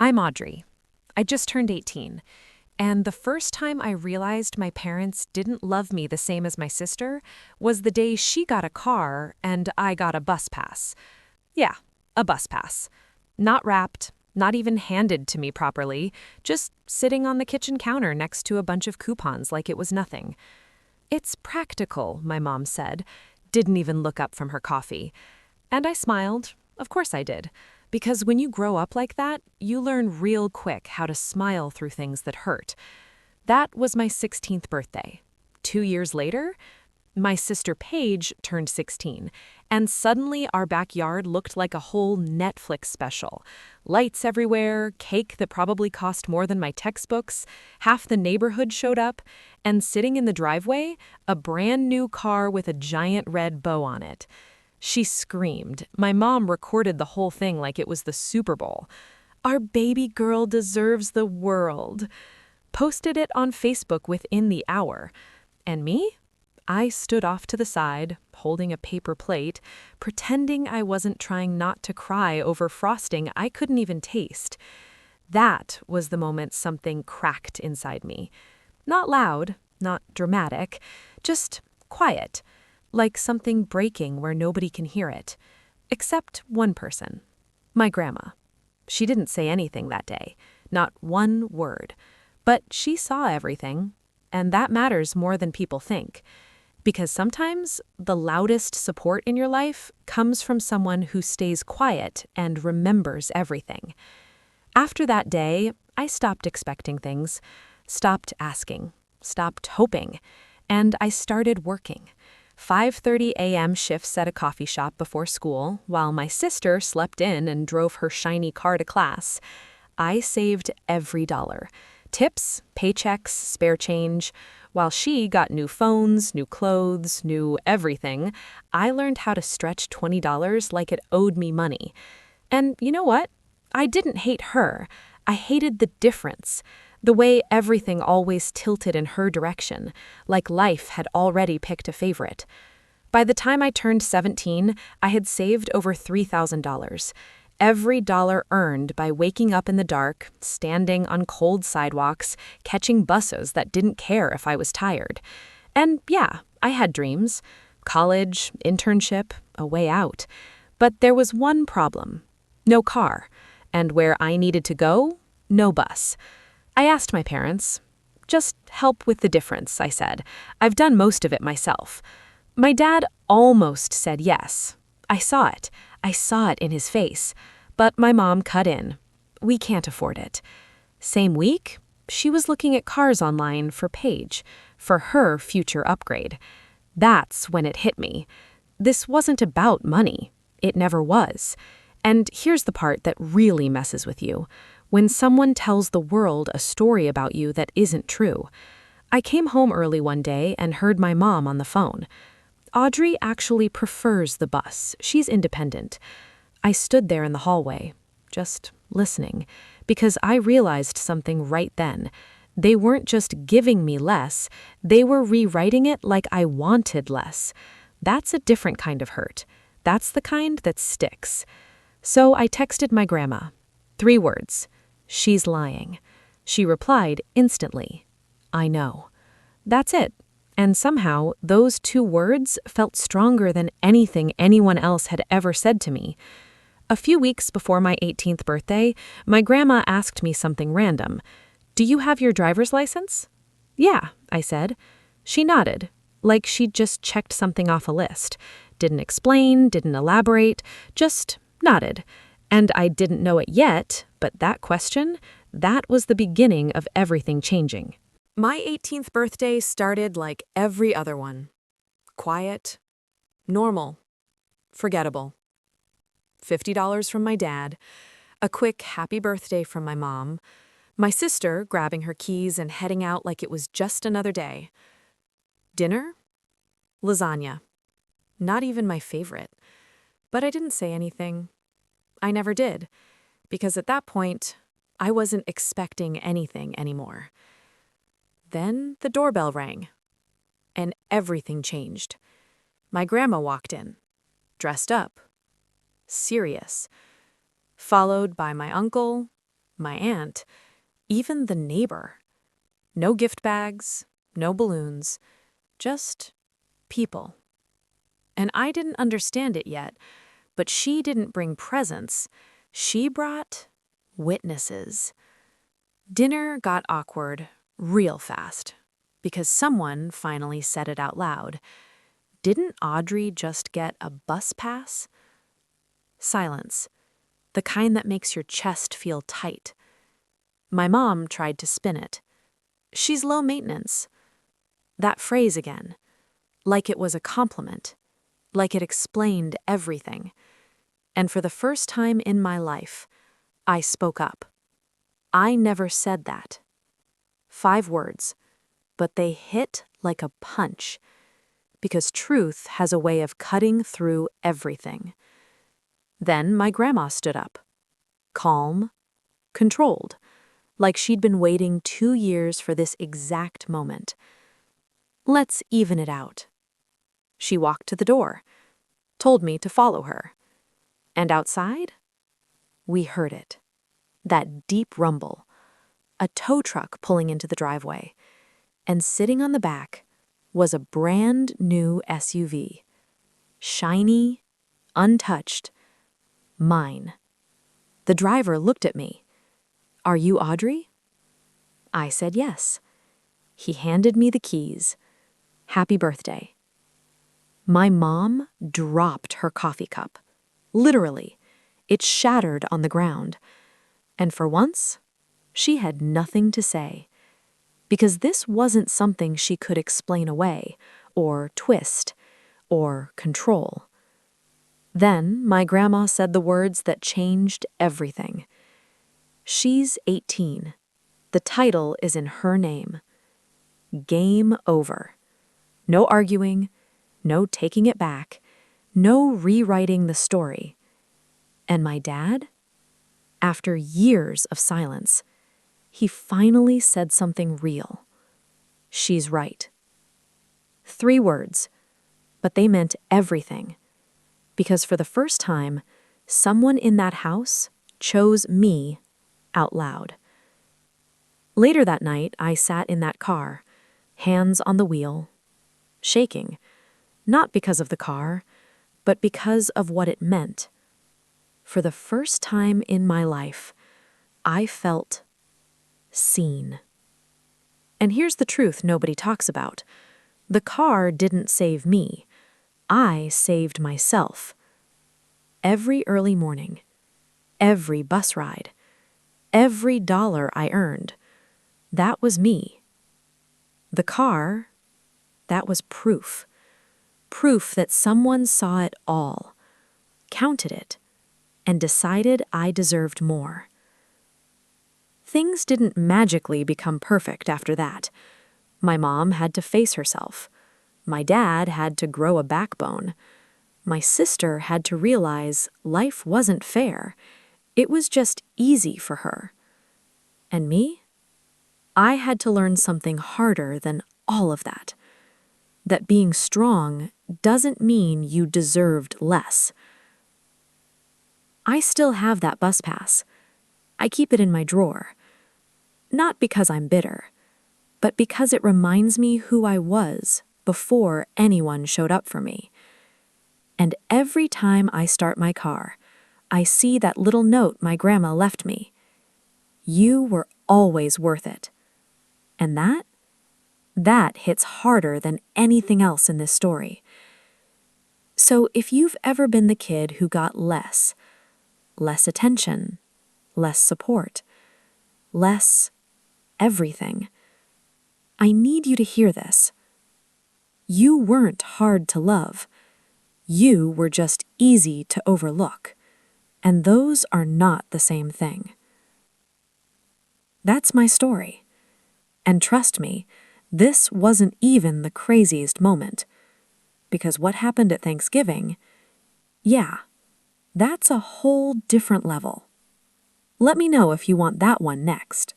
I'm Audrey. I just turned 18, and the first time I realized my parents didn't love me the same as my sister was the day she got a car and I got a bus pass. Yeah, a bus pass. Not wrapped, not even handed to me properly, just sitting on the kitchen counter next to a bunch of coupons like it was nothing. "It's practical," my mom said, didn't even look up from her coffee. And I smiled. Of course I did. Because when you grow up like that, you learn real quick how to smile through things that hurt. That was my 16th birthday. 2 years later, my sister Paige turned 16, and suddenly our backyard looked like a whole Netflix special. Lights everywhere, cake that probably cost more than my textbooks, half the neighborhood showed up, and sitting in the driveway, a brand new car with a giant red bow on it. She screamed. My mom recorded the whole thing like it was the Super Bowl. "Our baby girl deserves the world." Posted it on Facebook within the hour. And me? I stood off to the side, holding a paper plate, pretending I wasn't trying not to cry over frosting I couldn't even taste. That was the moment something cracked inside me. Not loud, not dramatic, just quiet. Like something breaking where nobody can hear it. Except one person. My grandma. She didn't say anything that day. Not one word. But she saw everything. And that matters more than people think. Because sometimes the loudest support in your life comes from someone who stays quiet and remembers everything. After that day, I stopped expecting things. Stopped asking. Stopped hoping. And I started working. 5:30 a.m. shifts at a coffee shop before school, while my sister slept in and drove her shiny car to class. I saved every dollar. Tips, paychecks, spare change. While she got new phones, new clothes, new everything, I learned how to stretch $20 like it owed me money. And you know what? I didn't hate her. I hated the difference. The way everything always tilted in her direction, like life had already picked a favorite. By the time I turned 17, I had saved over $3,000. Every dollar earned by waking up in the dark, standing on cold sidewalks, catching buses that didn't care if I was tired. And yeah, I had dreams. College, internship, a way out. But there was one problem. No car. And where I needed to go, no bus. I asked my parents. "Just help with the difference," I said. "I've done most of it myself." My dad almost said yes. I saw it. I saw it in his face. But my mom cut in. "We can't afford it." Same week, she was looking at cars online for Paige, for her future upgrade. That's when it hit me. This wasn't about money. It never was. And here's the part that really messes with you. When someone tells the world a story about you that isn't true. I came home early one day and heard my mom on the phone. "Audrey actually prefers the bus. She's independent." I stood there in the hallway, just listening, because I realized something right then. They weren't just giving me less, they were rewriting it like I wanted less. That's a different kind of hurt. That's the kind that sticks. So I texted my grandma. 3 words. "She's lying." She replied instantly. "I know." That's it. And somehow, those 2 words felt stronger than anything anyone else had ever said to me. A few weeks before my 18th birthday, my grandma asked me something random. "Do you have your driver's license?" "Yeah," I said. She nodded, like she'd just checked something off a list. Didn't explain, didn't elaborate, just nodded. And I didn't know it yet, but that question, that was the beginning of everything changing. My 18th birthday started like every other one. Quiet, normal, forgettable. $50 from my dad, a quick happy birthday from my mom, my sister grabbing her keys and heading out like it was just another day. Dinner? Lasagna. Not even my favorite. But I didn't say anything. I never did, because at that point, I wasn't expecting anything anymore. Then the doorbell rang, and everything changed. My grandma walked in, dressed up, serious, followed by my uncle, my aunt, even the neighbor. No gift bags, no balloons, just people. And I didn't understand it yet, but she didn't bring presents. She brought witnesses. Dinner got awkward real fast because someone finally said it out loud. Didn't Audrey just get a bus pass? Silence, the kind that makes your chest feel tight. My mom tried to spin it. She's low maintenance. That phrase again, like it was a compliment, like it explained everything. And for the first time in my life, I spoke up. I never said that. 5 words, but they hit like a punch, because truth has a way of cutting through everything. Then my grandma stood up, calm, controlled, like she'd been waiting 2 years for this exact moment. Let's even it out. She walked to the door, told me to follow her. And outside, we heard it. That deep rumble, a tow truck pulling into the driveway, and sitting on the back was a brand new SUV. Shiny, untouched, mine. The driver looked at me. "Are you Audrey?" I said yes. He handed me the keys. "Happy birthday." My mom dropped her coffee cup. Literally, it shattered on the ground. And for once, she had nothing to say. Because this wasn't something she could explain away, or twist, or control. Then my grandma said the words that changed everything. She's 18. The title is in her name. Game over. No arguing, no taking it back, no rewriting the story. And my dad? After years of silence, he finally said something real. She's right. 3 words, but they meant everything. Because for the first time, someone in that house chose me out loud. Later that night, I sat in that car, hands on the wheel, shaking, not because of the car, but because of what it meant. For the first time in my life, I felt seen. And here's the truth nobody talks about. The car didn't save me. I saved myself. Every early morning, every bus ride, every dollar I earned, that was me. The car, that was proof. Proof that someone saw it all, counted it, and decided I deserved more. Things didn't magically become perfect after that. My mom had to face herself. My dad had to grow a backbone. My sister had to realize life wasn't fair. It was just easy for her. And me? I had to learn something harder than all of that. That being strong doesn't mean you deserved less. I still have that bus pass. I keep it in my drawer. Not because I'm bitter, but because it reminds me who I was before anyone showed up for me. And every time I start my car, I see that little note my grandma left me. You were always worth it. And that hits harder than anything else in this story. So if you've ever been the kid who got less attention, less support, less everything, I need you to hear this. You weren't hard to love. You were just easy to overlook. And those are not the same thing. That's my story. And trust me, this wasn't even the craziest moment. Because what happened at Thanksgiving, yeah, that's a whole different level. Let me know if you want that one next.